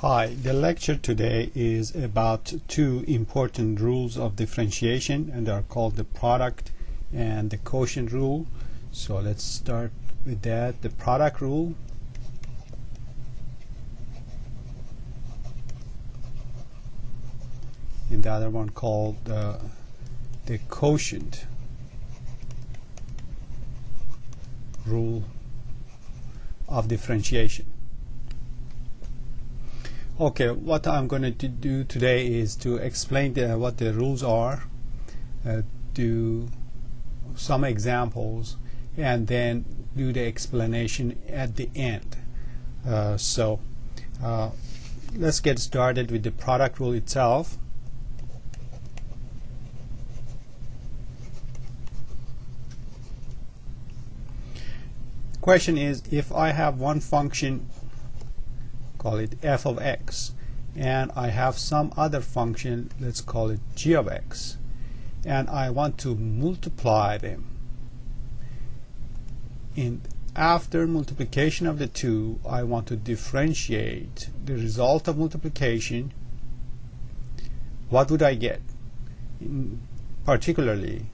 Hi, the lecture today is about two important rules of differentiation, and they are called the product and the quotient rule. So let's start with that. The product rule and the other one called the quotient rule of differentiation. Okay, what I'm going to do today is to explain what the rules are, do some examples, and then do the explanation at the end. Let's get started with the product rule itself. Question is, if I have one function, call it f of x, and I have some other function, let's call it g of x, and I want to multiply them, and after multiplication of the two I want to differentiate the result of multiplication, what would I get? Particularly,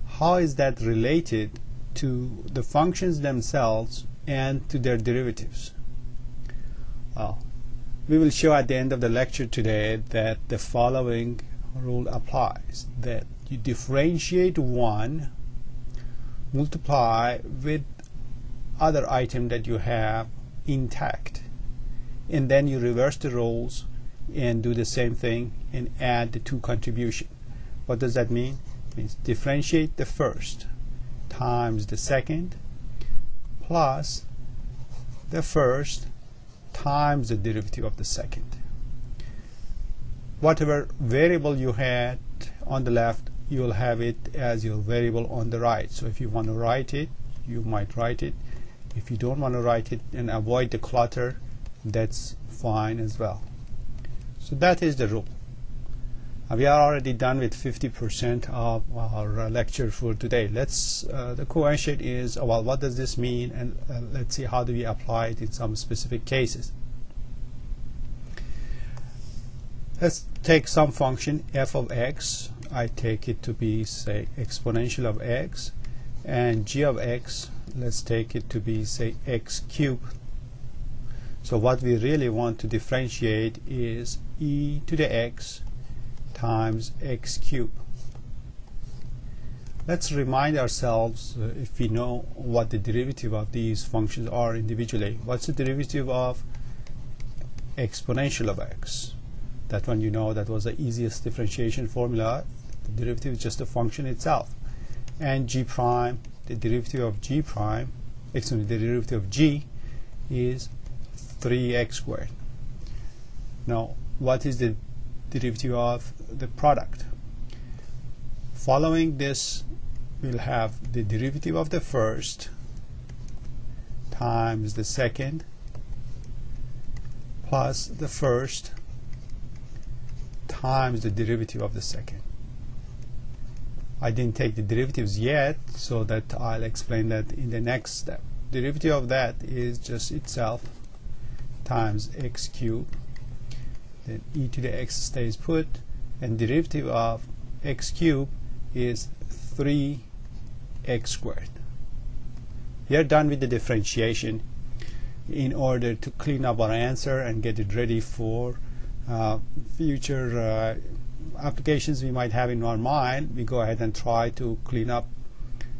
how is that related to the functions themselves and to their derivatives? We will show at the end of the lecture today that the following rule applies: that you differentiate one, multiply with other item that you have intact, and then you reverse the roles and do the same thing and add the two contribution. What does that mean? It means differentiate the first times the second plus the first times the derivative of the second. Whatever variable you had on the left, you will have it as your variable on the right. So if you want to write it, you might write it. If you don't want to write it and avoid the clutter, that's fine as well. So that is the rule. We are already done with 50% of our lecture for today. The quotient is, well, what does this mean, and let's see how do we apply it in some specific cases. Let's take some function f of x. I take it to be, say, exponential of x, and g of x, let's take it to be, say, x cubed. So what we really want to differentiate is e to the x times x cubed. Let's remind ourselves, if we know what the derivative of these functions are individually. What's the derivative of exponential of x? That one, you know, that was the easiest differentiation formula. The derivative is just the function itself. And g prime, the derivative of g prime, excuse me, the derivative of g is 3x squared. Now, what is the derivative of the product? Following this, we'll have the derivative of the first times the second plus the first times the derivative of the second. I didn't take the derivatives yet, so that I'll explain that in the next step. Derivative of that is just itself times x cubed. Then e to the x stays put, and derivative of x cubed is 3x squared. We are done with the differentiation. In order to clean up our answer and get it ready for future applications we might have in our mind, we go ahead and try to clean up,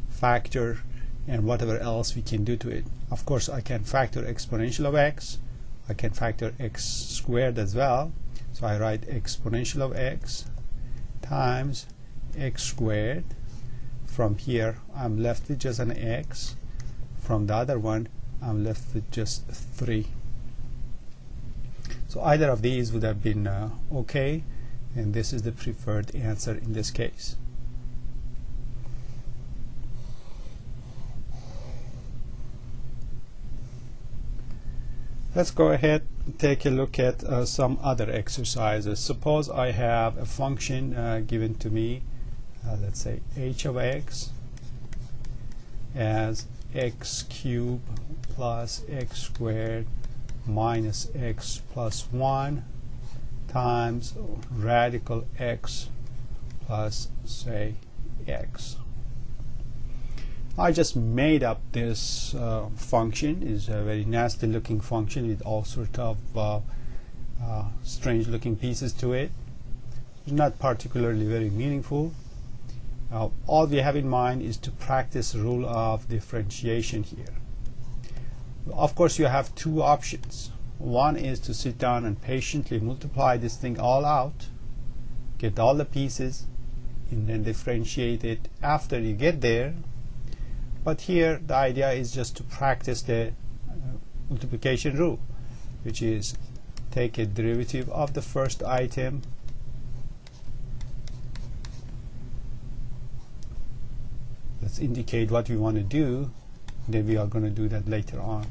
factor, and whatever else we can do to it. Of course, I can factor exponential of x. I can factor x squared as well. So I write exponential of x times x squared. From here, I'm left with just an x. From the other one, I'm left with just 3. So either of these would have been okay, and this is the preferred answer in this case. Let's go ahead and take a look at some other exercises. Suppose I have a function given to me, let's say h of x, as x cubed plus x squared minus x plus 1 times radical x plus, say, x. I just made up this function. It's a very nasty looking function with all sorts of strange looking pieces to it. It's not particularly very meaningful. All we have in mind is to practice rule of differentiation here. Of course, you have two options. One is to sit down and patiently multiply this thing all out, get all the pieces, and then differentiate it after you get there. But here the idea is just to practice the multiplication rule, which is take a derivative of the first item let's indicate what we want to do, then we are going to do that later on.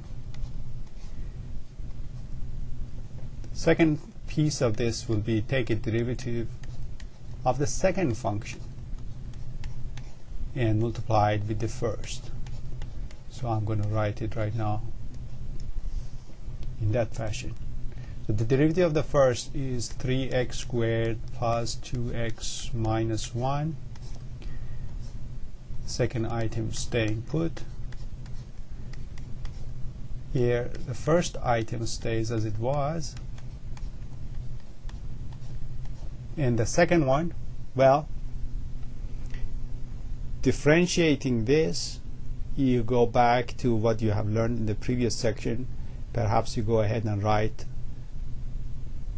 The second piece of this will be take a derivative of the second function and multiply it with the first. So I'm going to write it right now in that fashion. So the derivative of the first is 3x squared plus 2x minus 1. Second item staying put. Here the first item stays as it was, and the second one, well, differentiating this, you go back to what you have learned in the previous section. Perhaps you go ahead and write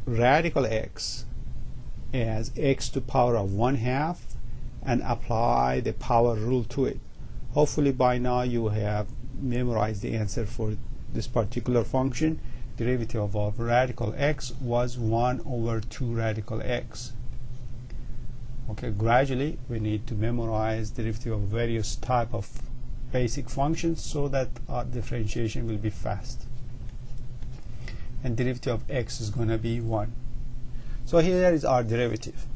radical x as x to the power of 1/2 and apply the power rule to it. Hopefully by now you have memorized the answer for this particular function. Derivative of radical x was 1/2 radical x. Okay, gradually we need to memorize derivative of various type of basic functions so that our differentiation will be fast. And derivative of x is going to be 1. So here is our derivative.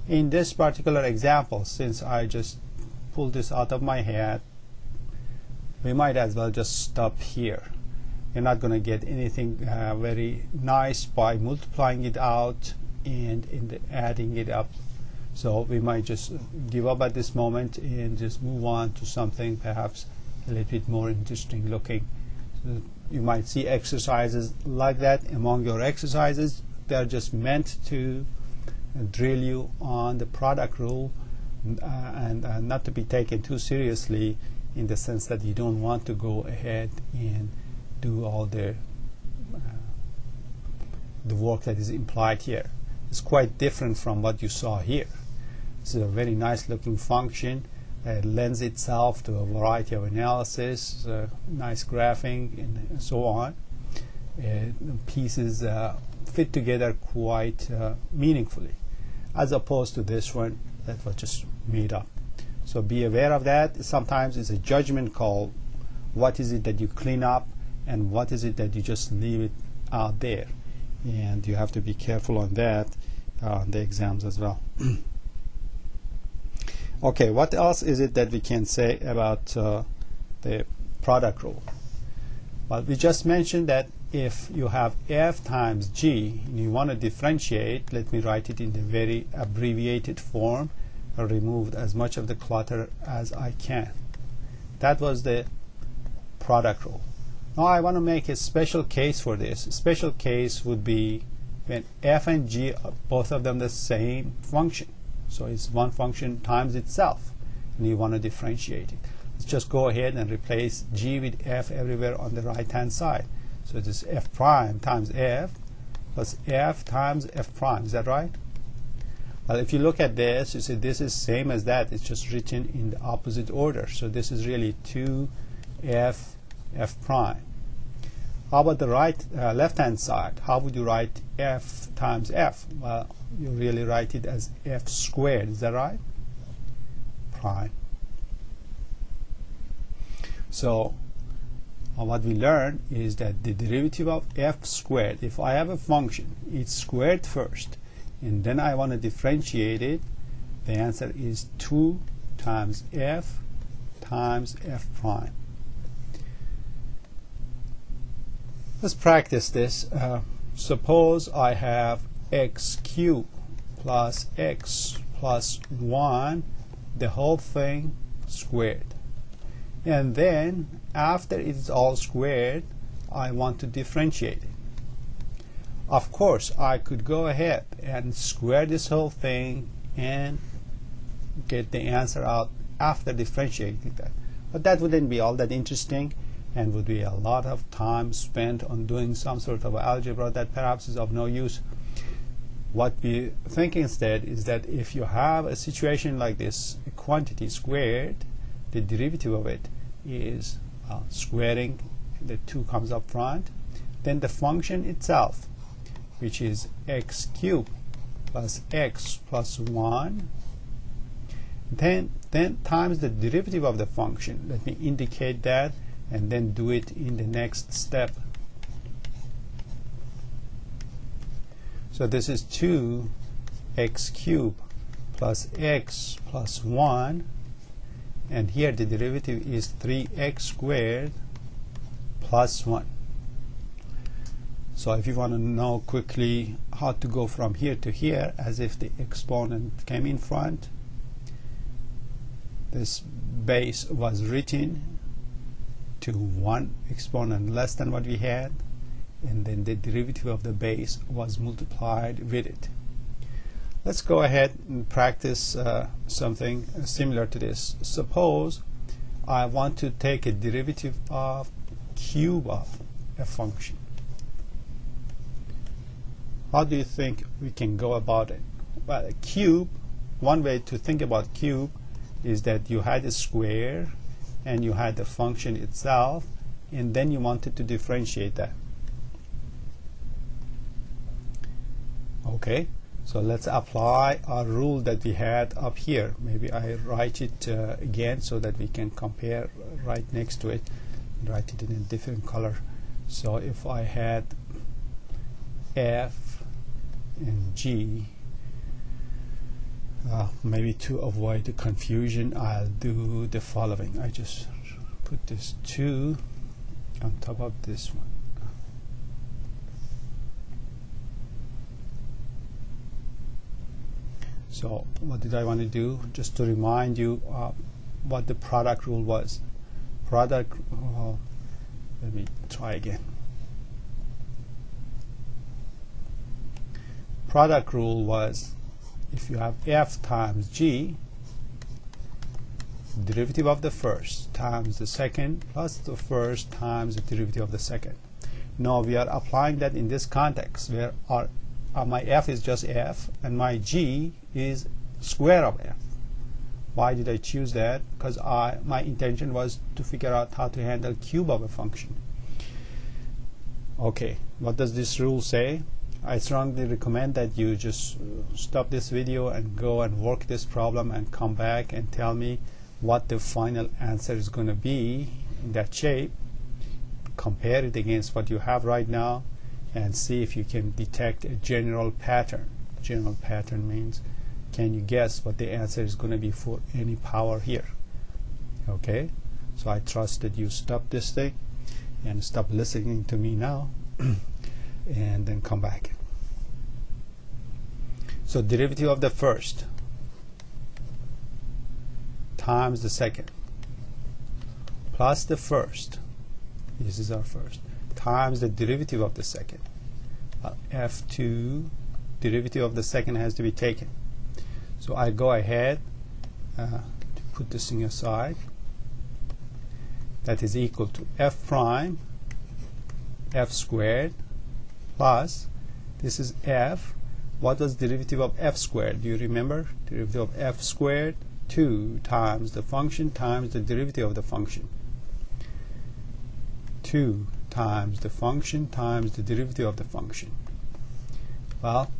In this particular example, since I just pulled this out of my head, we might as well just stop here. You're not going to get anything very nice by multiplying it out and adding it up. So we might just give up at this moment and just move on to something perhaps a little bit more interesting looking. So you might see exercises like that among your exercises. They're just meant to drill you on the product rule and not to be taken too seriously, in the sense that you don't want to go ahead and do all the work that is implied here. It's quite different from what you saw here. This is a very nice looking function. It lends itself to a variety of analysis, nice graphing, and so on. Pieces fit together quite meaningfully, as opposed to this one that was just made up. So be aware of that. Sometimes it's a judgment call. What is it that you clean up and what is it that you just leave it out there? And you have to be careful on that on the exams as well. Okay, what else is it that we can say about the product rule? Well, we just mentioned that if you have f times g and you want to differentiate, let me write it in the very abbreviated form. I removed as much of the clutter as I can. That was the product rule. Now I want to make a special case for this. A special case would be when f and g are both of them the same function. So it's one function times itself, and you want to differentiate it. Let's just go ahead and replace g with f everywhere on the right hand side. So it is f prime times f plus f times f prime. Is that right? Well, if you look at this, you see this is same as that. It's just written in the opposite order. So this is really 2f f prime. How about the left hand side? How would you write f times f? Well, you really write it as f squared. Is that right? Prime. So what we learned is that the derivative of f squared, if I have a function, it's squared first, and then I want to differentiate it, the answer is 2 times f times f prime. Let's practice this. Suppose I have x cubed plus x plus 1, the whole thing squared. And then after it's all squared, I want to differentiate it. Of course, I could go ahead and square this whole thing and get the answer out after differentiating that. But that wouldn't be all that interesting and would be a lot of time spent on doing some sort of algebra that perhaps is of no use. What we think instead is that if you have a situation like this, a quantity squared, the derivative of it is squaring, the 2 comes up front, then the function itself, which is x cubed plus x plus 1, then times the derivative of the function. Let me indicate that and then do it in the next step. So this is 2x cubed plus x plus 1, and here the derivative is 3x squared plus 1. So if you want to know quickly how to go from here to here as if the exponent came in front, this base was written to 1 exponent less than what we had, and then the derivative of the base was multiplied with it. Let's go ahead and practice something similar to this. Suppose I want to take a derivative of cube of a function. How do you think we can go about it? Well, a cube, one way to think about cube is that you had a square and you had the function itself, and then you wanted to differentiate that. Okay, so let's apply our rule that we had up here. Maybe I write it again so that we can compare right next to it, write it in a different color. So if I had f and g, maybe to avoid the confusion, I'll do the following. I just put this 2 on top of this one. So what did I want to do? Just to remind you what the product rule was. Let me try again. Product rule was, if you have f times g, derivative of the first times the second plus the first times the derivative of the second. Now we are applying that in this context where my f is just f and my g is square of f. Why did I choose that? Because my intention was to figure out how to handle cube of a function. Okay, what does this rule say? I strongly recommend that you just stop this video and go and work this problem and come back and tell me what the final answer is going to be in that shape. Compare it against what you have right now and see if you can detect a general pattern. General pattern means, can you guess what the answer is going to be for any power here? Okay, so I trust that you stop this thing and stop listening to me now and then come back. So derivative of the first times the second plus the first, this is our first, times the derivative of the second. f2, derivative of the second has to be taken. So I go ahead to put this thing aside. That is equal to f prime f squared plus, this is f. What was derivative of f squared? Do you remember? Derivative of f squared, 2 times the function times the derivative of the function. 2 times the function times the derivative of the function. Well,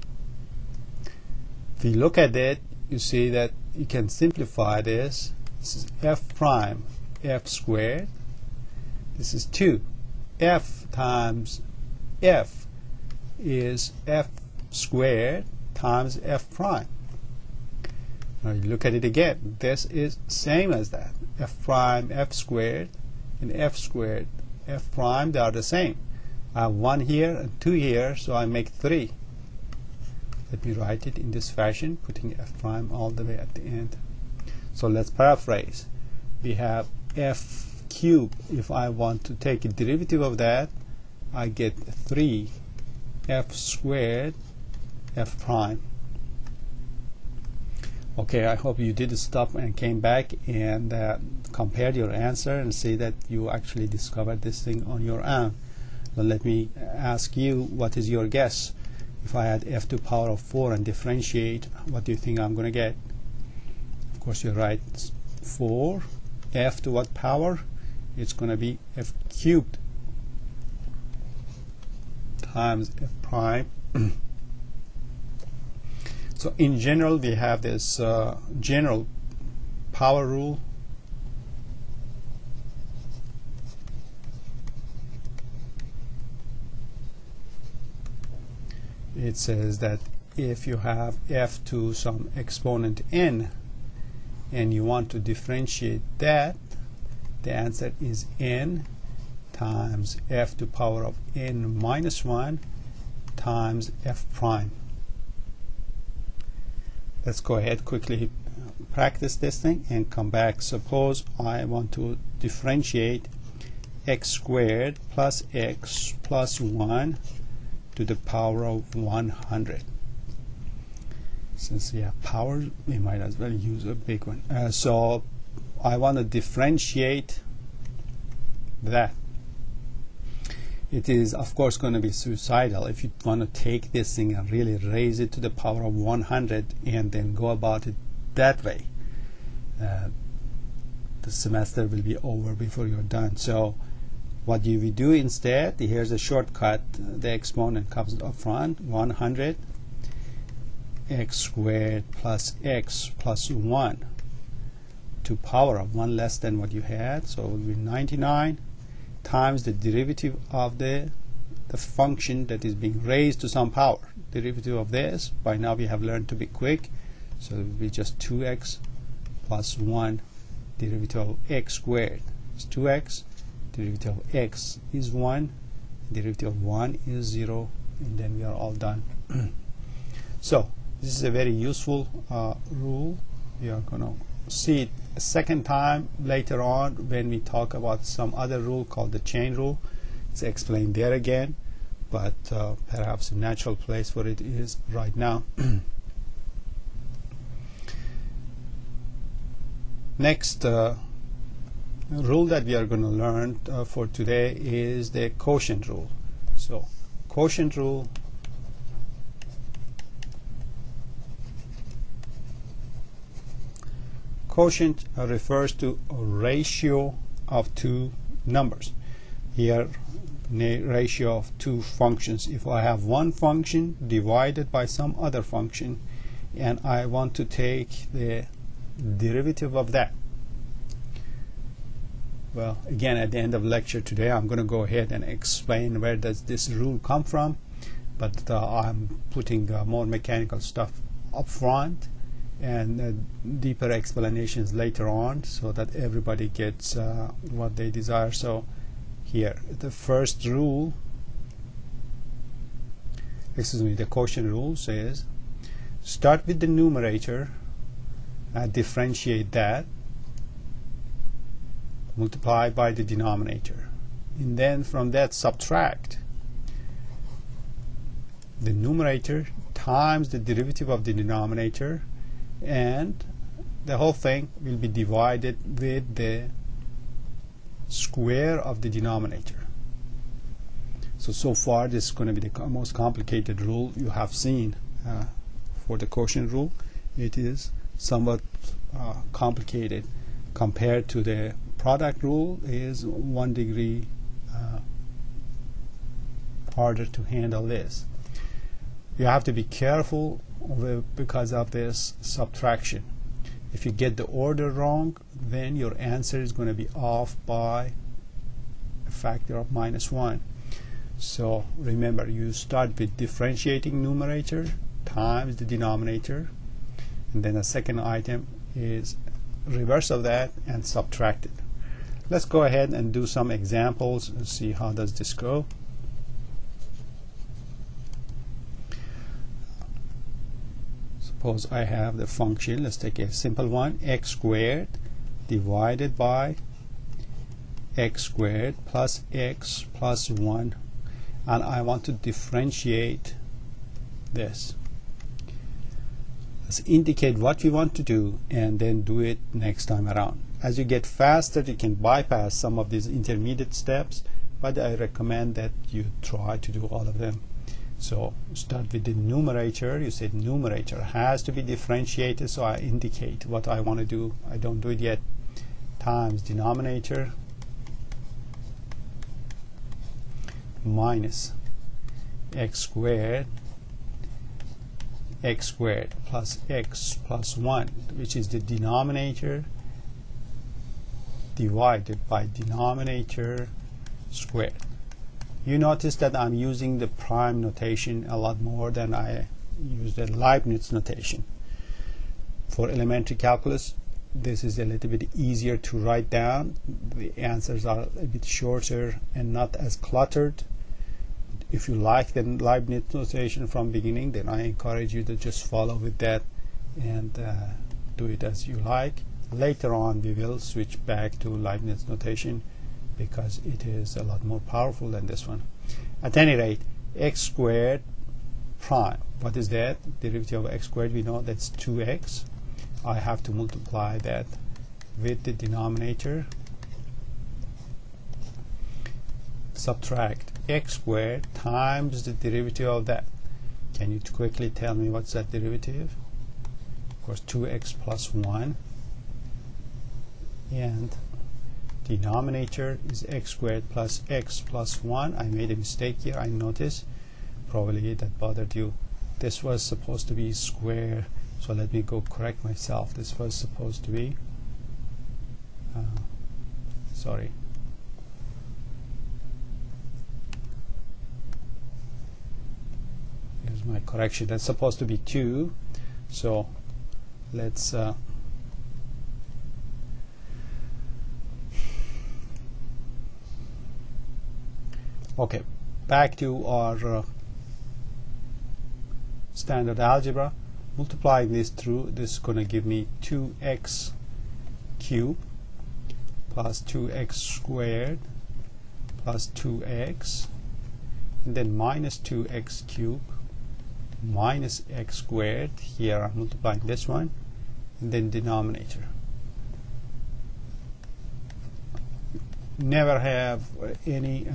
if you look at it, you see that you can simplify this. This is f prime f squared. This is 2. F times f is f squared times f prime. Now you look at it again. This is same as that. F prime f squared and f squared f prime, they are the same. I have 1 here and 2 here, so I make 3. Let me write it in this fashion, putting f prime all the way at the end. So let's paraphrase. We have f cubed. If I want to take a derivative of that, I get 3 f squared f prime. Okay, I hope you did stop and came back and compared your answer and see that you actually discovered this thing on your own. Now let me ask you, what is your guess? If I add f to the power of 4 and differentiate, what do you think I'm going to get? Of course you're right, it's 4. F to what power? It's going to be f cubed times f prime. So in general, we have this general power rule. It says that if you have f to some exponent n and you want to differentiate that, the answer is n times f to the power of n minus 1 times f prime. Let's go ahead quickly practice this thing and come back. Suppose I want to differentiate x squared plus x plus 1 to the power of 100. Since we have power, we might as well use a big one. So I want to differentiate that. It is of course going to be suicidal if you want to take this thing and really raise it to the power of 100 and then go about it that way. The semester will be over before you're done. So what you will do instead, here's a shortcut. The exponent comes up front, 100 x squared plus x plus 1 to power of 1 less than what you had, so it will be 99 times the derivative of the function that is being raised to some power. Derivative of this, by now we have learned to be quick, so it will be just 2x plus 1 derivative of x squared is 2x, derivative of x is 1, derivative of 1 is 0, and then we are all done. So this is a very useful rule. We are going to see it a second time later on when we talk about some other rule called the chain rule. It's explained there again, but perhaps a natural place for it is right now. Next rule that we are going to learn for today is the quotient rule. So quotient rule quotient refers to a ratio of two numbers. Here, ratio of two functions. If I have one function divided by some other function and I want to take the derivative of that. Well, again, at the end of lecture today, I'm going to go ahead and explain where does this rule come from, but I'm putting more mechanical stuff up front and deeper explanations later on so that everybody gets what they desire. So here, the first rule, the quotient rule says start with the numerator, differentiate that, multiply by the denominator, and then from that subtract the numerator times the derivative of the denominator, and the whole thing will be divided with the square of the denominator. So far this is going to be the most complicated rule you have seen for the quotient rule. It is somewhat complicated compared to the product rule. Is 1 degree harder to handle this. You have to be careful because of this subtraction. If you get the order wrong, then your answer is going to be off by a factor of -1. So remember, you start with differentiating numerator times the denominator, and then the second item is reverse of that and subtract it. Let's go ahead and do some examples and see how does this go. suppose I have the function, let's take a simple one, x squared divided by x squared plus x plus 1, and I want to differentiate this. Let's indicate what we want to do and then do it next time around. As you get faster, you can bypass some of these intermediate steps, but I recommend that you try to do all of them. So start with the numerator. You said numerator has to be differentiated, so I indicate what I want to do. I don't do it yet. Times denominator minus x squared plus x plus 1, which is the denominator, divided by denominator squared. You notice that I'm using the prime notation a lot more than I use the Leibniz notation. For elementary calculus, this is a little bit easier to write down. The answers are a bit shorter and not as cluttered. If you like the Leibniz notation from beginning, then I encourage you to just follow with that and do it as you like. Later on we will switch back to Leibniz notation because it is a lot more powerful than this one. At any rate, x squared prime, what is that? Derivative of x squared, we know that's 2x. I have to multiply that with the denominator, subtract x squared times the derivative of that. Can you quickly tell me what's that derivative? Of course, 2x plus 1, and denominator is x squared plus x plus 1. I made a mistake here, I noticed. Probably that bothered you. This was supposed to be square, so let me go correct myself. This was supposed to be sorry, here's my correction. That's supposed to be 2, so let's okay, back to our standard algebra. Multiplying this through, this is going to give me 2x cubed plus 2x squared plus 2x, and then minus 2x cubed minus x squared. Here I'm multiplying this one, and then denominator. Never have any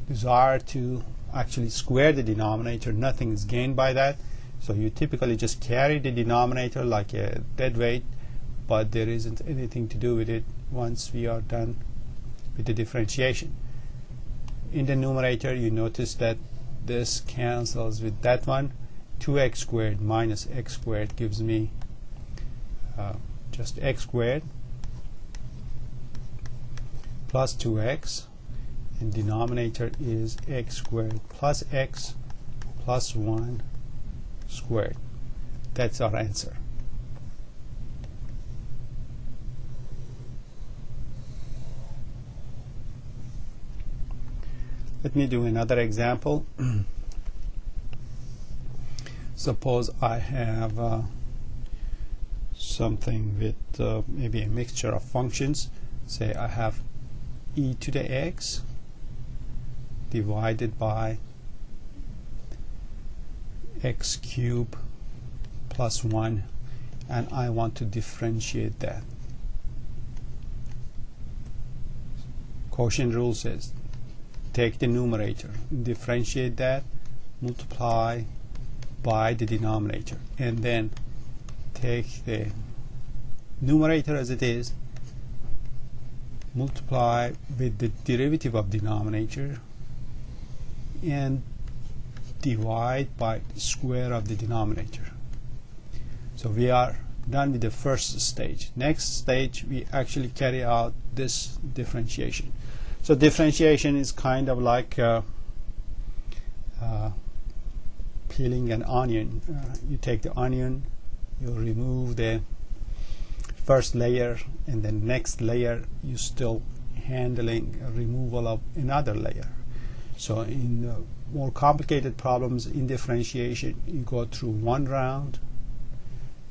desire to actually square the denominator. Nothing is gained by that, so you typically just carry the denominator like a dead weight, but there isn't anything to do with it once we are done with the differentiation. In the numerator, you notice that this cancels with that one. 2x squared minus x squared gives me just x squared plus 2x, and denominator is x squared plus x plus 1 squared. That's our answer. Let me do another example. Suppose I have something with maybe a mixture of functions. Say I have e to the x divided by x cubed plus 1, and I want to differentiate that. Quotient rule says take the numerator, differentiate that, multiply by the denominator, and then take the numerator as it is, multiply with the derivative of denominator, and divide by the square of the denominator. So we are done with the first stage. Next stage, we actually carry out this differentiation. So differentiation is kind of like peeling an onion. You take the onion, you remove the first layer, and then next layer you still handling removal of another layer. So in more complicated problems in differentiation, you go through one round,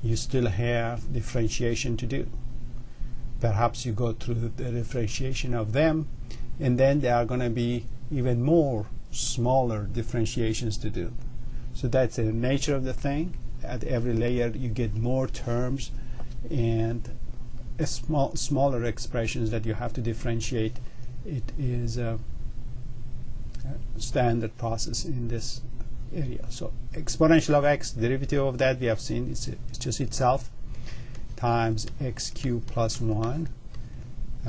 you still have differentiation to do. Perhaps you go through the differentiation of them, and then there are going to be even more smaller differentiations to do. So that's the nature of the thing. At every layer you get more terms and smaller expressions that you have to differentiate. It is a standard process in this area. So exponential of x, derivative of that we have seen, it's just itself, times x cubed plus 1.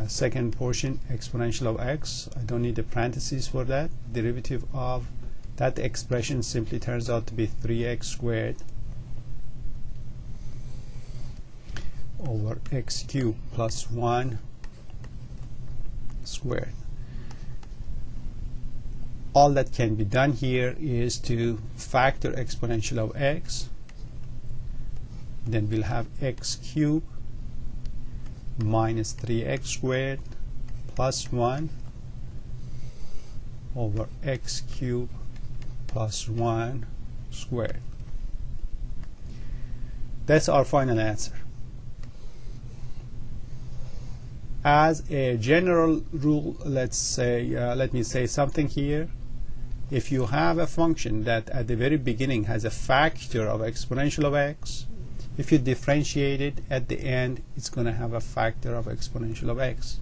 Second portion, exponential of x, I don't need the parentheses for that. Derivative of that expression simply turns out to be 3x squared over x cubed plus 1 squared. All that can be done here is to factor exponential of x. Then we'll have x cubed minus 3x squared plus 1 over x cubed plus 1 squared. That's our final answer. As a general rule, let me say something here. If you have a function that at the very beginning has a factor of exponential of x, if you differentiate it at the end, it's going to have a factor of exponential of x.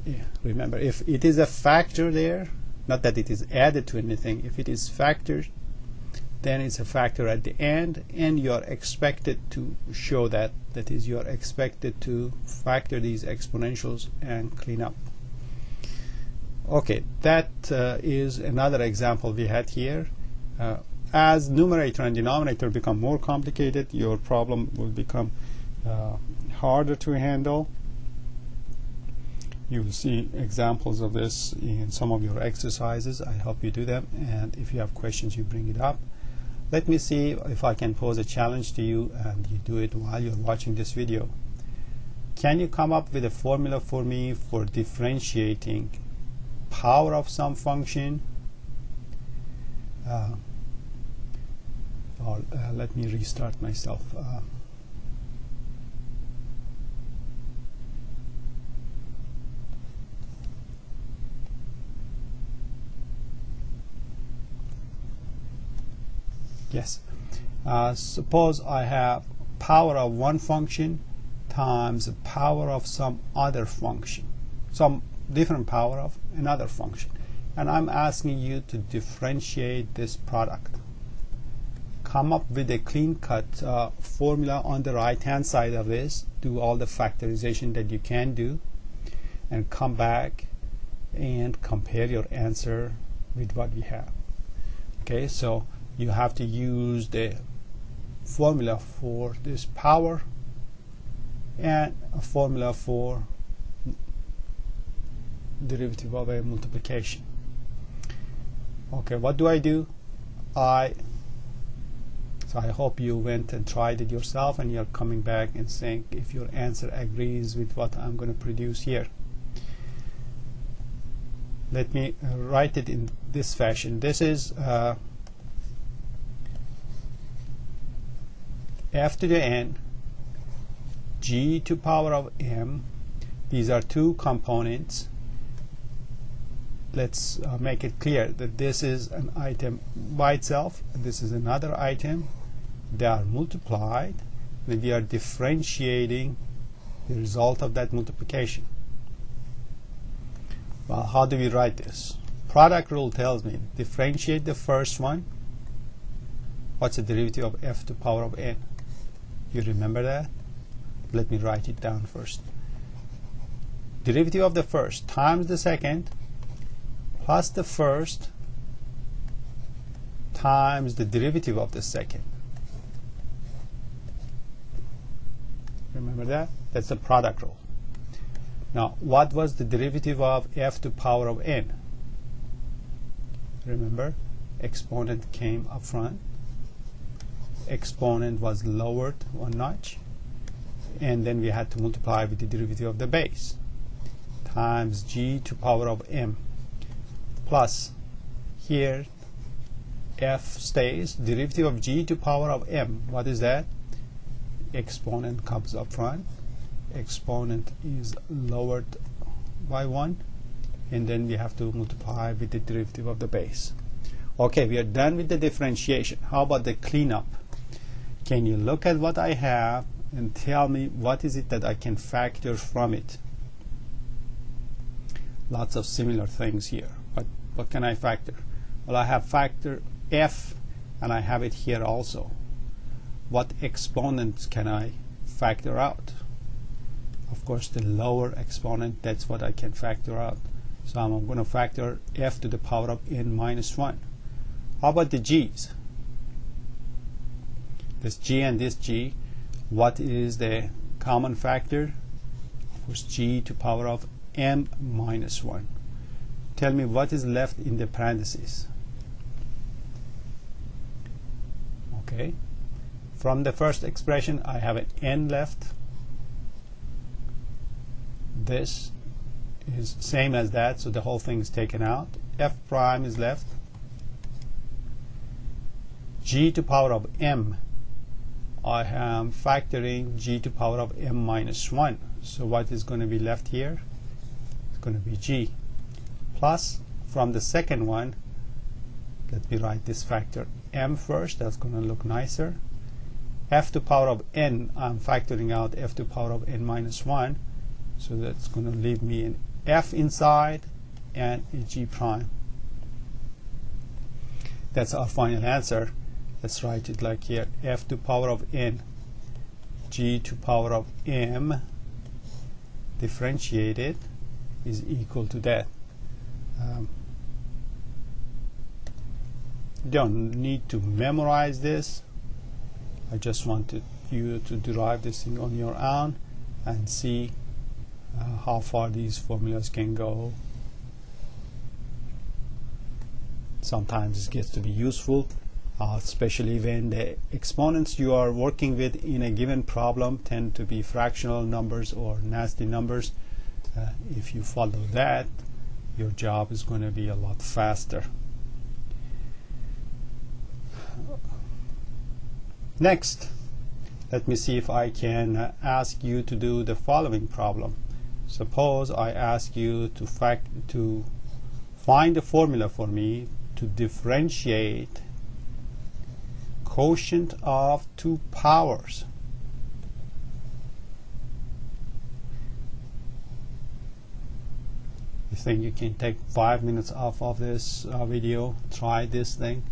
Yeah, remember, if it is a factor there, not that it is added to anything, if it is factored, then it's a factor at the end, and you're expected to show that. That is, you're expected to factor these exponentials and clean up. Okay, that is another example we had here. As numerator and denominator become more complicated, your problem will become harder to handle. You will see examples of this in some of your exercises. I hope you do them, and if you have questions, you bring it up. Let me see if I can pose a challenge to you, and you do it while you're watching this video. Can you come up with a formula for me for differentiating power of some function? Let me restart myself. Yes. Suppose I have power of one function times the power of some other function, some different power of another function, and I'm asking you to differentiate this product. Come up with a clean-cut formula on the right-hand side of this. Do all the factorization that you can do, and come back and compare your answer with what we have. Okay, so you have to use the formula for this power and a formula for derivative of a multiplication. Okay, what do? So I hope you went and tried it yourself, and you're coming back and saying if your answer agrees with what I'm going to produce here. Let me write it in this fashion. This is f to the n, g to power of m. These are two components. Let's make it clear that this is an item by itself, and this is another item. They are multiplied, and we are differentiating the result of that multiplication. Well, how do we write this? Product rule tells me differentiate the first one. What's the derivative of f to power of n? You remember that? Let me write it down first. Derivative of the first times the second plus the first times the derivative of the second. Remember that? That's the product rule. Now, what was the derivative of f to power of n? Remember, exponent came up front. Exponent was lowered one notch, and then we had to multiply with the derivative of the base times g to power of m plus, here f stays, derivative of g to power of m. What is that? Exponent comes up front, exponent is lowered by 1, and then we have to multiply with the derivative of the base. Okay, we are done with the differentiation. How about the cleanup? Can you look at what I have and tell me what is it that I can factor from it? Lots of similar things here, but what can I factor? Well, I have factor f, and I have it here also. What exponents can I factor out? Of course, the lower exponent, that's what I can factor out. So I'm going to factor f to the power of n minus 1. How about the g's? This g and this g, what is the common factor? Of course, g to power of m minus 1. Tell me what is left in the parentheses. Okay, from the first expression I have an n left. This is same as that, so the whole thing is taken out. F prime is left. G to power of m, I am factoring g to power of m minus 1. So what is going to be left here? It's going to be g. Plus, from the second one, let me write this factor m first. That's going to look nicer. F to power of n, I'm factoring out f to power of n minus 1. So that's going to leave me an f inside and a g prime. That's our final answer. Let's write it like here: f to power of n, g to power of m differentiated is equal to that. Don't need to memorize this. I just wanted you to derive this thing on your own and see how far these formulas can go. Sometimes it gets to be useful, especially when the exponents you are working with in a given problem tend to be fractional numbers or nasty numbers. If you follow that, your job is going to be a lot faster. Next, let me see if I can ask you to do the following problem. Suppose I ask you to find a formula for me to differentiate quotient of two powers. You think you can take 5 minutes off of this video, try this thing,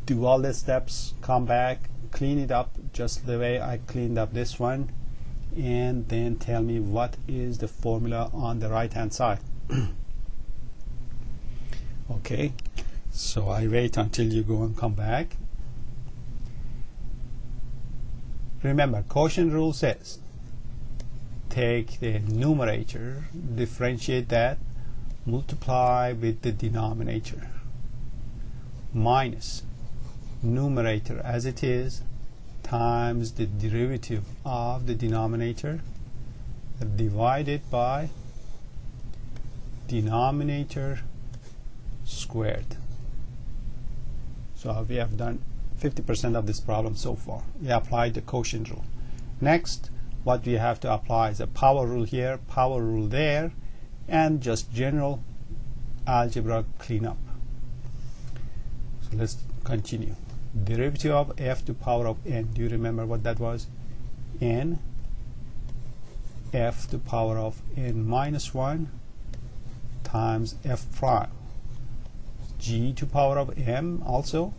do all the steps, come back, clean it up just the way I cleaned up this one, and then tell me what is the formula on the right hand side. Okay, so I wait until you go and come back. Remember, quotient rule says take the numerator, differentiate that, multiply with the denominator, minus numerator as it is times the derivative of the denominator divided by denominator squared. So we have done 50% of this problem so far. We applied the quotient rule. Next, what we have to apply is a power rule here, power rule there, and just general algebra cleanup. So let's continue. Derivative of f to power of n. Do you remember what that was? N f to power of n minus 1 times f prime. G to power of m also.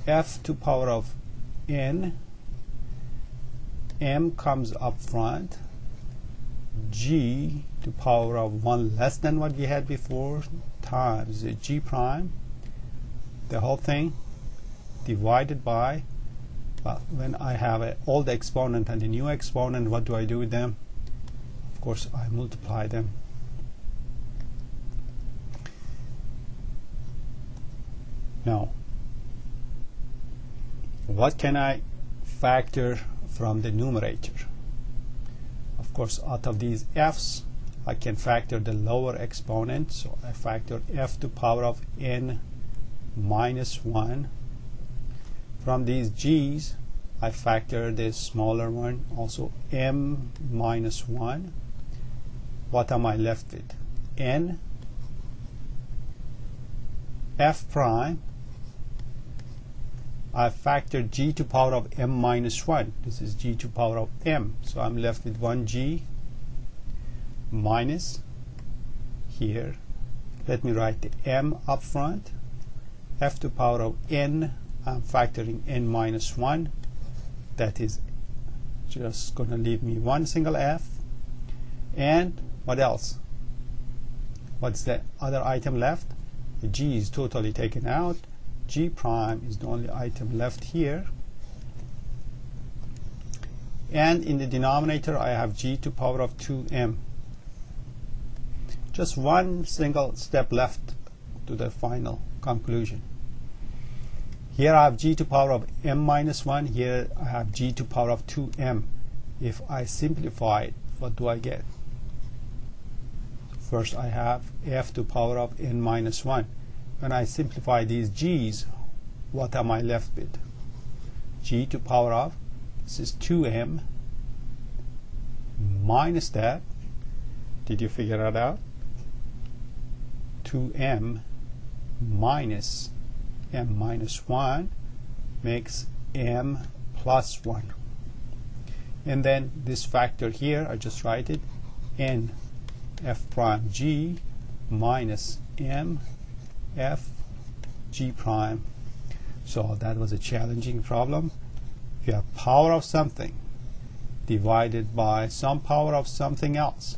F to power of n. M comes up front. G to power of 1 less than what we had before times g prime. The whole thing divided by, well, when I have an old exponent and a new exponent, what do I do with them? Of course, I multiply them. Now, what can I factor from the numerator? Of course, out of these f's, I can factor the lower exponent, so I factor f to power of n minus 1. From these g's, I factor this smaller one, also m minus 1. What am I left with? N f prime. I factored g to power of m minus 1. This is g to power of m. So I'm left with 1g minus here. Let me write the m up front. F to power of n. I'm factoring n minus 1. That is just going to leave me one single f. And what else? What's the other item left? The g is totally taken out. G prime is the only item left here. And in the denominator, I have g to power of 2m. Just one single step left to the final conclusion. Here I have g to power of m minus 1. Here I have g to power of 2m. If I simplify it, what do I get? First I have f to power of n minus 1. When I simplify these g's, what am I left with? G to power of, this is 2m minus that. Did you figure that out? 2m minus m minus 1 makes m plus 1. And then this factor here, I just write it, n f prime g minus m f g prime. So that was a challenging problem. If you have power of something divided by some power of something else,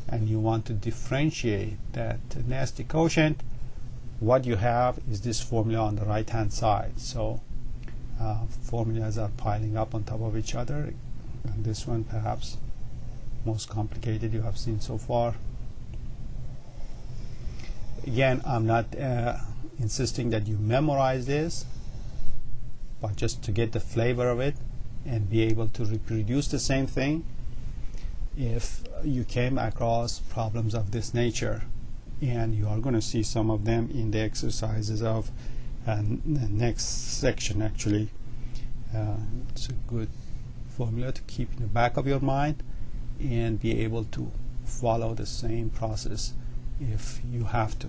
and you want to differentiate that nasty quotient, what you have is this formula on the right hand side. So formulas are piling up on top of each other, and this one perhaps most complicated you have seen so far. Again, I'm not insisting that you memorize this, but just to get the flavor of it and be able to reproduce the same thing if you came across problems of this nature. And you are going to see some of them in the exercises of the next section. Actually, it's a good formula to keep in the back of your mind and be able to follow the same process if you have to.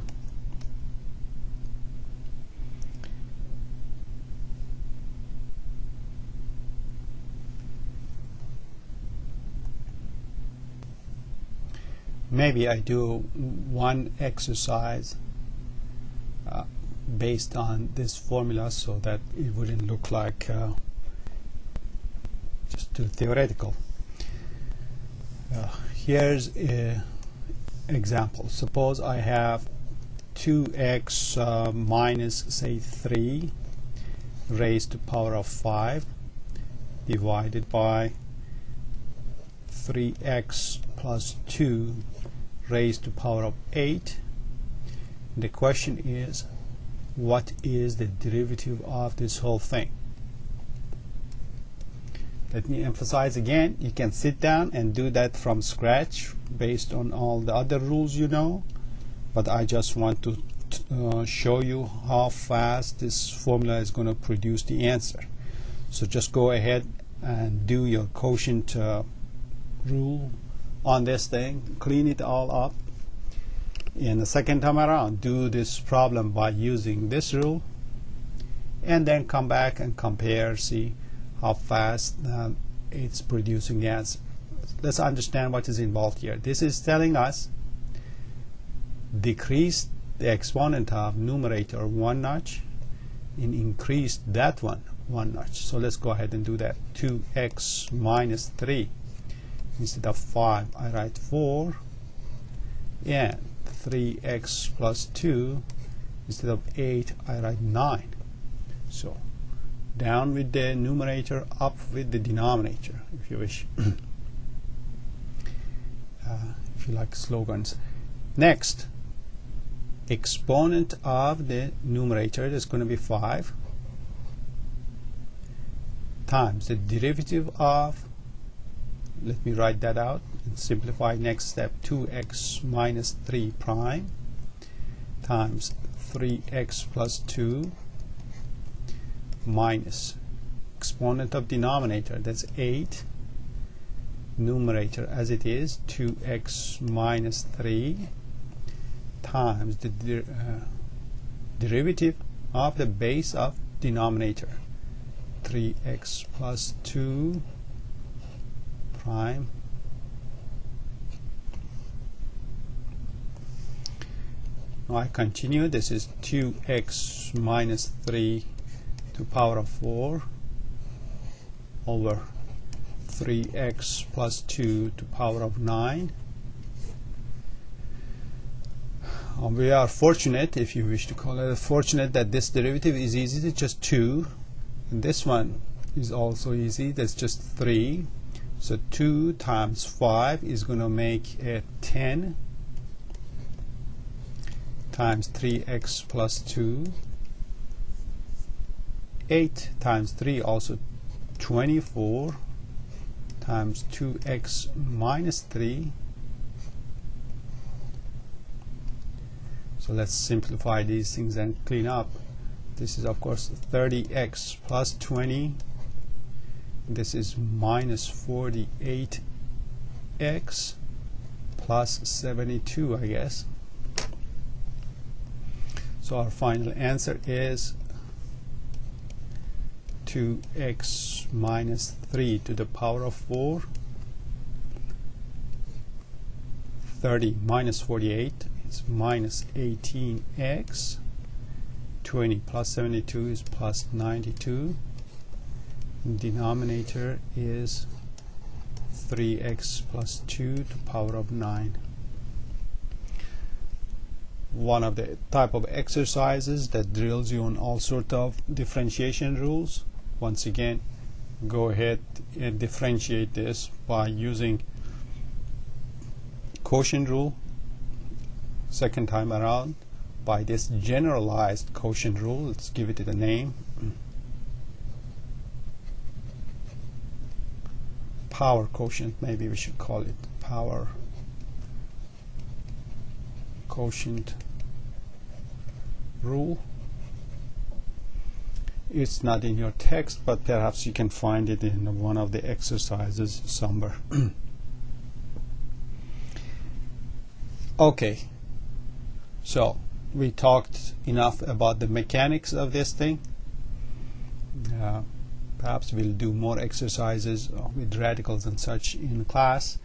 Maybe I do one exercise based on this formula so that it wouldn't look like just too theoretical. Here's an example. Suppose I have 2x minus, say, 3 raised to power of 5 divided by 3x plus 2 raised to power of 8. The question is, what is the derivative of this whole thing? Let me emphasize again, you can sit down and do that from scratch based on all the other rules you know, but I just want to show you how fast this formula is going to produce the answer. So just go ahead and do your quotient rule on this thing, clean it all up, and the second time around do this problem by using this rule, and then come back and compare, see how fast it's producing the answer. Let's understand what is involved here. This is telling us decrease the exponent of numerator one notch and increase that one notch. So let's go ahead and do that. 2x minus 3. Instead of 5, I write 4, and 3x plus 2, instead of 8, I write 9. So down with the numerator, up with the denominator, if you wish. If you like slogans. Next, exponent of the numerator is going to be 5 times the derivative of, let me write that out simplify. Next step, 2x minus 3 prime times 3x plus 2 minus exponent of denominator, that's 8, numerator as it is, 2x minus 3 times the derivative of the base of denominator, 3x plus 2 prime now I continue. This is 2x minus 3 to power of 4 over 3x plus 2 to power of 9. We are fortunate, if you wish to call it fortunate, that this derivative is easy. It's just 2, and this one is also easy. That's just 3. So 2 times 5 is going to make it 10 times 3x plus 2. 8 times 3 also 24 times 2x minus 3. So let's simplify these things and clean up. This is of course 30x plus 20. This is minus 48x plus 72, I guess. So our final answer is 2x minus 3 to the power of 4. 30 minus 48 is minus 18x. 20 plus 72 is plus 92. Denominator is 3x plus 2 to power of 9. One of the type of exercises that drills you on all sort of differentiation rules. Once again, go ahead and differentiate this by using quotient rule. Second time around, by this generalized quotient rule. Let's give it a name. Power quotient, maybe we should call it power quotient rule. It's not in your text, but perhaps you can find it in one of the exercises somewhere. Okay, so we talked enough about the mechanics of this thing. Perhaps we'll do more exercises with radicals and such in class.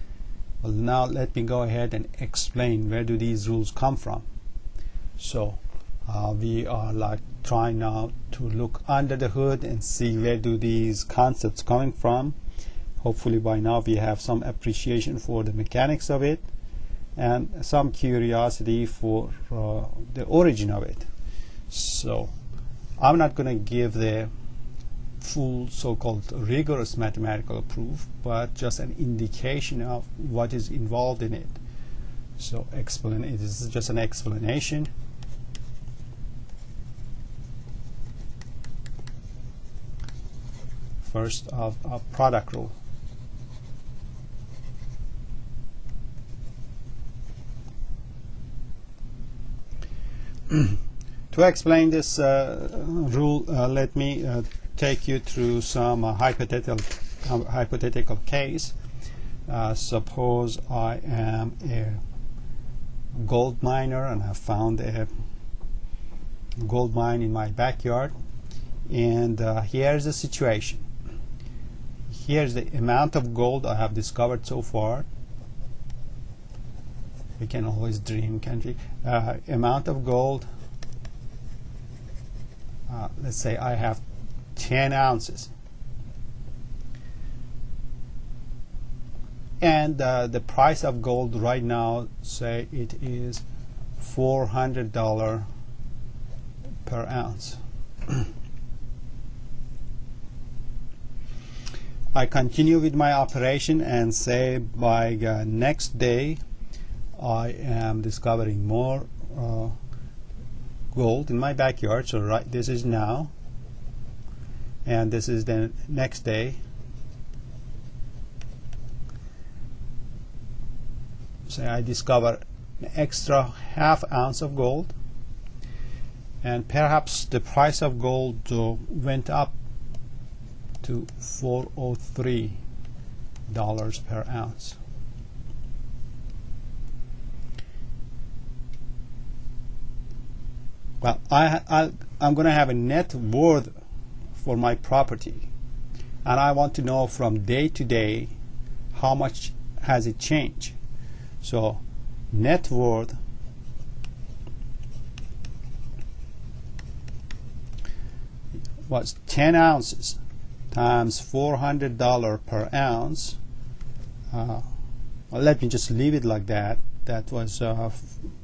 Well, now let me go ahead and explain where do these rules come from. So we are like trying now to look under the hood and see where do these concepts coming from. Hopefully by now we have some appreciation for the mechanics of it and some curiosity for the origin of it. So I'm not going to give the full so-called rigorous mathematical proof, but just an indication of what is involved in it. So this is just an explanation. First of a product rule. To explain this rule, let me take you through some hypothetical case. Suppose I am a gold miner and I found a gold mine in my backyard, and here's the situation. Here's the amount of gold I have discovered so far. We can always dream, can't we? Amount of gold, let's say I have 10 ounces, and the price of gold right now, say it is $400 per ounce. I continue with my operation and say by next day I am discovering more gold in my backyard. So right, this is now, and this is the next day, say I discover an extra ½ ounce of gold, and perhaps the price of gold went up to $403 per ounce. Well, I'm going to have a net worth for my property, and I want to know from day to day how much has it changed. So net worth was 10 ounces times $400 per ounce. Well, let me just leave it like that. That was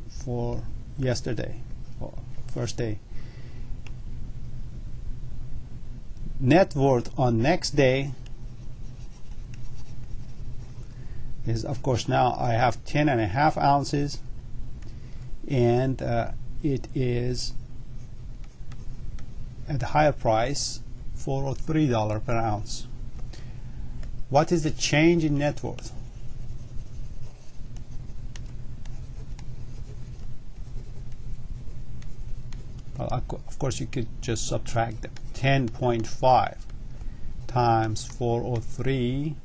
for yesterday, or first day. Net worth on next day is, of course, now I have 10.5 ounces, and it is at a higher price, $403 per ounce. What is the change in net worth? Well, of course, you could just subtract them. 10.5 times 403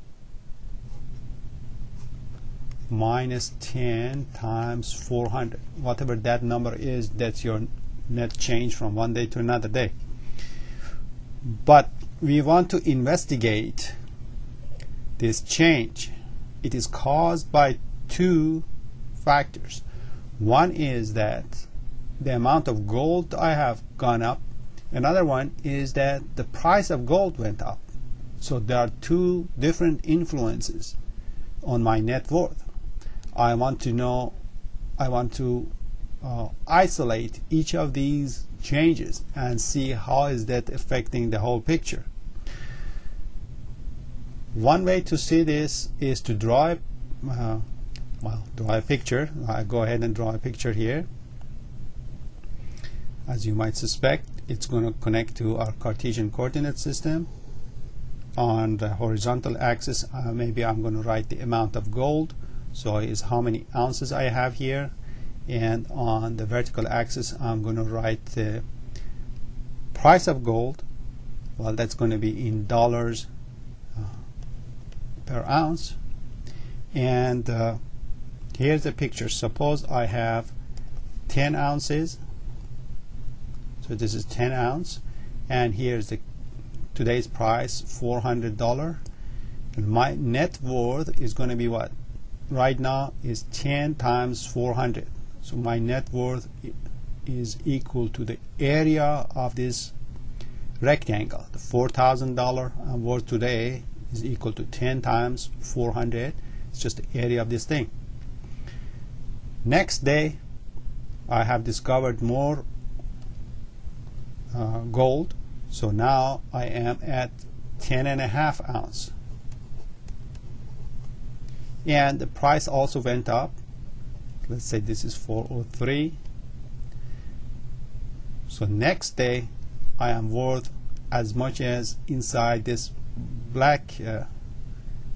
minus 10 times 400. Whatever that number is, that's your net change from one day to another day. But we want to investigate this change. It is caused by two factors. One is that the amount of gold I have gone up. Another one is that the price of gold went up. So there are two different influences on my net worth. I want to isolate each of these changes and see how is that affecting the whole picture. One way to see this is to draw a picture. I go ahead and draw a picture here. As you might suspect, it's going to connect to our Cartesian coordinate system. On the horizontal axis, maybe I'm going to write the amount of gold, so is how many ounces I have here. And on the vertical axis, I'm going to write the price of gold. Well, that's going to be in dollars per ounce. And here's the picture. Suppose I have 10 ounces. So this is 10 ounce. And here's the today's price, $400. And my net worth is going to be what? Right now is 10 times 400. So my net worth is equal to the area of this rectangle. The $4,000 I'm worth today is equal to 10 times 400. It's just the area of this thing. Next day, I have discovered more gold. So now I am at 10.5 ounce. And the price also went up. Let's say this is 403. So next day I am worth as much as inside this black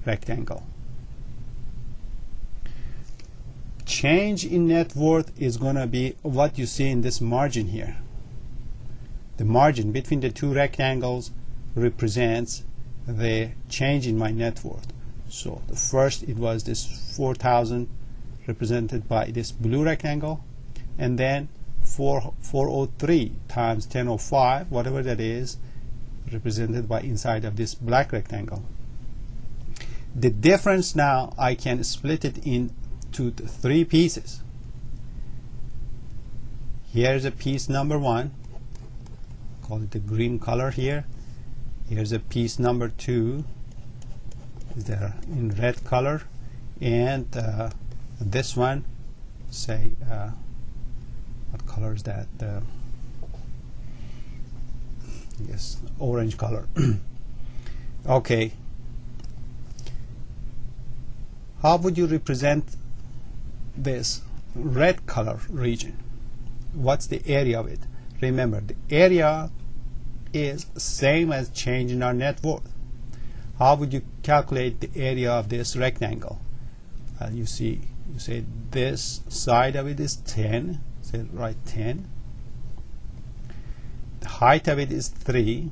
rectangle. Change in net worth is going to be what you see in this margin here. The margin between the two rectangles represents the change in my net worth. So the first, it was this 4,000 represented by this blue rectangle, and then 403 times 1005, whatever that is, represented by inside of this black rectangle. The difference now, I can split it into three pieces. Here's a piece number one, call it the green color here. Here's a piece number two, is there in red color, and this one, say, what color is that? Yes, orange color. Okay. How would you represent this red color region? What's the area of it? Remember, the area is same as change in our net worth. How would you calculate the area of this rectangle? You see you say this side of it is 10, so write 10. The height of it is 3.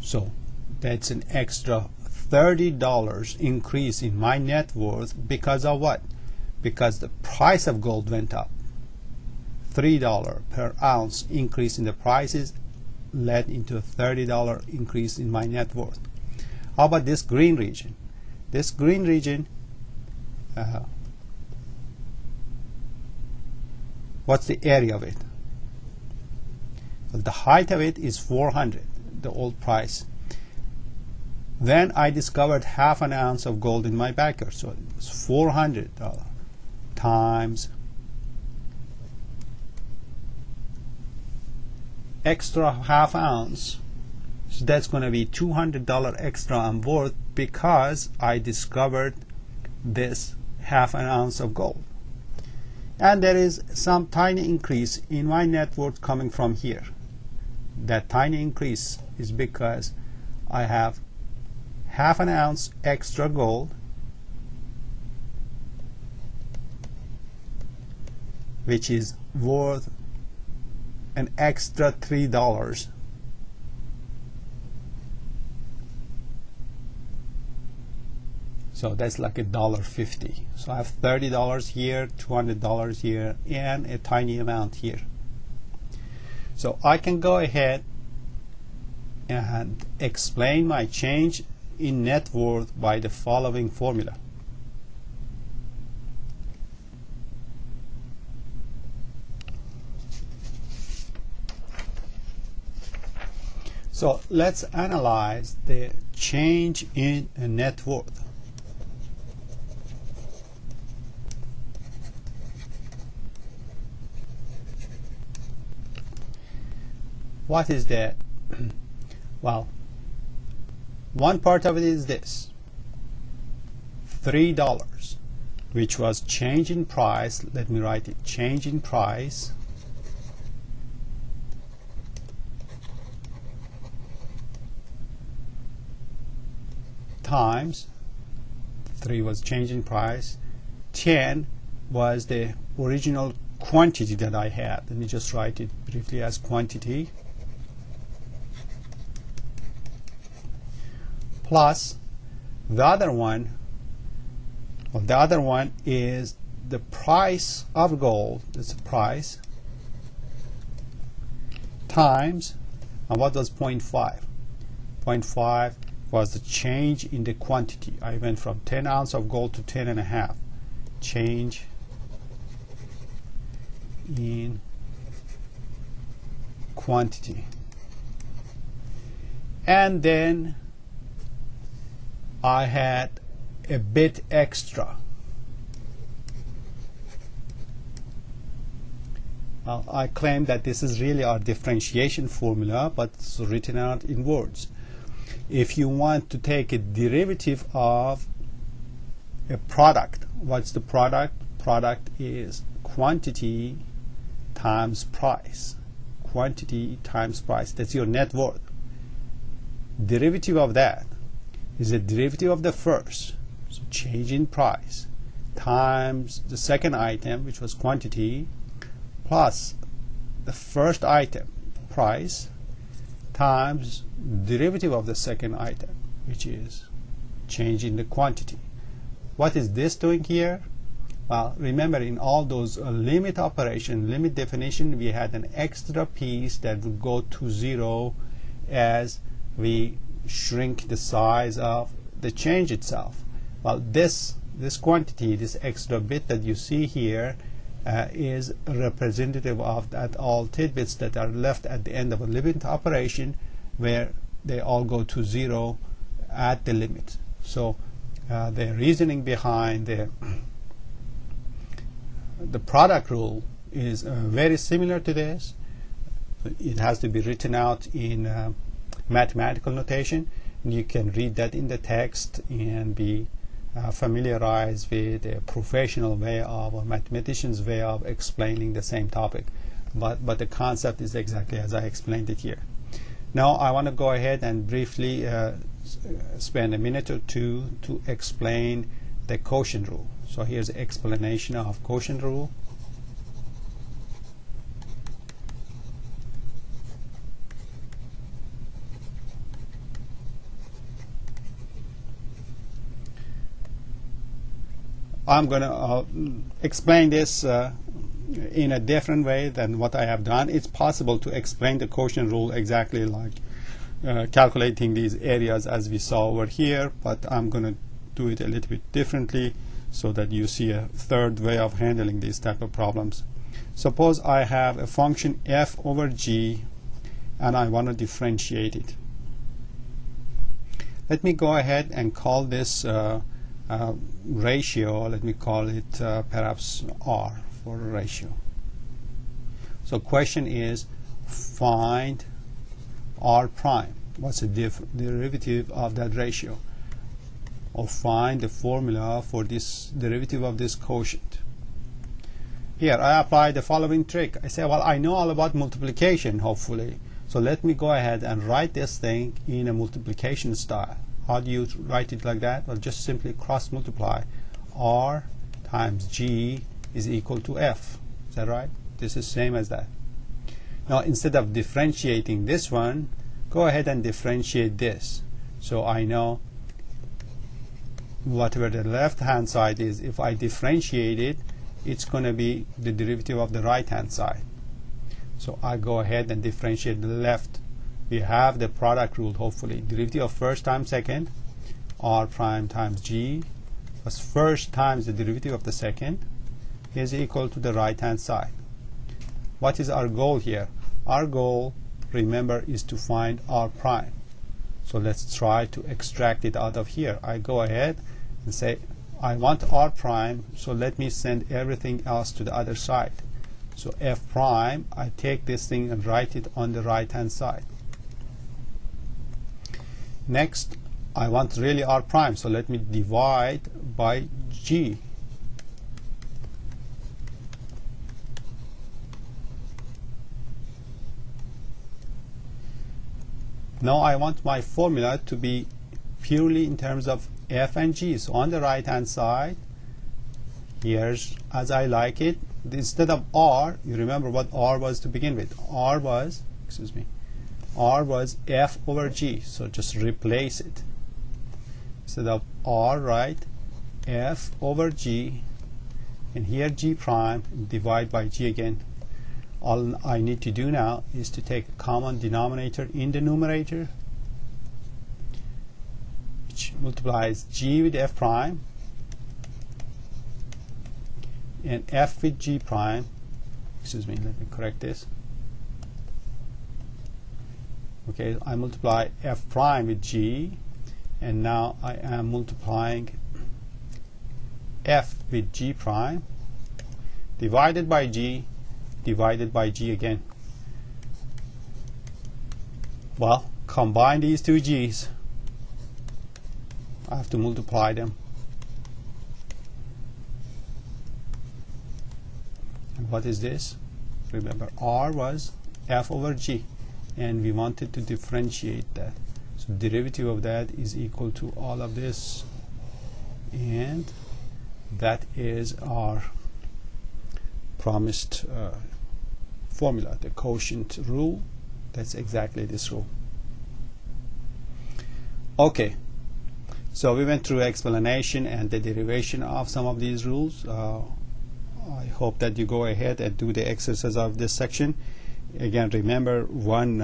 So that's an extra $30 increase in my net worth because of what? Because the price of gold went up. $3 per ounce increase in the prices led into a $30 increase in my net worth. How about this green region? This green region, what's the area of it? Well, the height of it is 400, the old price. Then I discovered half an ounce of gold in my backyard, so it was $400 times extra half ounce, so that's going to be $200 extra I'm worth because I discovered this half an ounce of gold. And there is some tiny increase in my net worth coming from here. That tiny increase is because I have half an ounce extra gold, which is worth an extra $3. So that's like $1.50. So I have $30 here, $200 here, and a tiny amount here. So I can go ahead and explain my change in net worth by the following formula. So let's analyze the change in net worth. What is that? Well, one part of it is this: $3, which was change in price. Let me write it: change in price times 3 was change in price, 10 was the original quantity that I had. Let me just write it briefly as quantity, plus the other one. Well, the other one is the price of gold. That's the price times, and what was 0.5? 0.5 was the change in the quantity. I went from 10 ounces of gold to 10.5. Change in quantity. And then I had a bit extra. I claim that this is really our differentiation formula, but it's written out in words. If you want to take a derivative of a product, what's the product? Product is quantity times price. Quantity times price. That's your net worth. Derivative of that is a derivative of the first, so change in price, times the second item, which was quantity, plus the first item, price, times derivative of the second item, which is change in the quantity. What is this doing here? Well, remember, in all those limit operation, limit definition, we had an extra piece that would go to 0 as we shrink the size of the change itself. Well, this quantity, this extra bit that you see here, is representative of that all tidbits that are left at the end of a limit operation, where they all go to 0 at the limit. So the reasoning behind the product rule is very similar to this. It has to be written out in mathematical notation, and you can read that in the text and be familiarized with a professional way of, or mathematician's way of explaining the same topic. But the concept is exactly as I explained it here. Now I want to go ahead and briefly spend a minute or two to explain the quotient rule. So here's the explanation of quotient rule. I'm going to explain this in a different way than what I have done. It's possible to explain the quotient rule exactly like calculating these areas as we saw over here, but I'm going to do it a little bit differently so that you see a third way of handling these type of problems. Suppose I have a function f over g and I want to differentiate it. Let me go ahead and call this ratio. Let me call it perhaps r for ratio. So question is, find r prime. What's the derivative of that ratio? Or find the formula for this derivative of this quotient. Here I apply the following trick. I say, well, I know all about multiplication, hopefully, so let me go ahead and write this thing in a multiplication style. How do you write it like that? Well, just simply cross multiply. R times G is equal to F. Is that right? This is same as that. Now instead of differentiating this one, go ahead and differentiate this. So I know whatever the left hand side is, if I differentiate it, it's going to be the derivative of the right hand side. So I go ahead and differentiate the left. We have the product rule, hopefully. Derivative of first times second, r prime times g, plus first times the derivative of the second, is equal to the right hand side. What is our goal here? Our goal, remember, is to find r prime. So let's try to extract it out of here. I go ahead and say, I want r prime, so let me send everything else to the other side. So f prime, I take this thing and write it on the right hand side. Next, I want really r prime, so let me divide by g. Now I want my formula to be purely in terms of f and g. So on the right hand side, here's as I like it. Instead of r, you remember what r was to begin with. R was f over g. So just replace it. Instead of r, write f over g, and here g prime, divide by g again. All I need to do now is to take a common denominator in the numerator, which multiplies g with f prime and f with g prime. Let me correct this. Okay, I multiply f prime with g, and now I am multiplying f with g prime divided by g divided by g again. Well, combine these two g's. I have to multiply them. And what is this? Remember, r was f over g, and we wanted to differentiate that. So derivative of that is equal to all of this, and that is our promised formula, the quotient rule. That's exactly this rule. Okay, so we went through explanation and the derivation of some of these rules. I hope that you go ahead and do the exercise of this section. Again, remember, one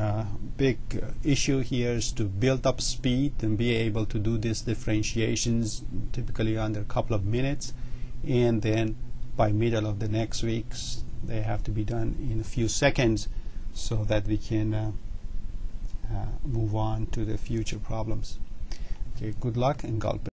big issue here is to build up speed and be able to do these differentiations typically under a couple of minutes, and then by middle of the next weeks they have to be done in a few seconds so that we can move on to the future problems. Okay, good luck and God bless.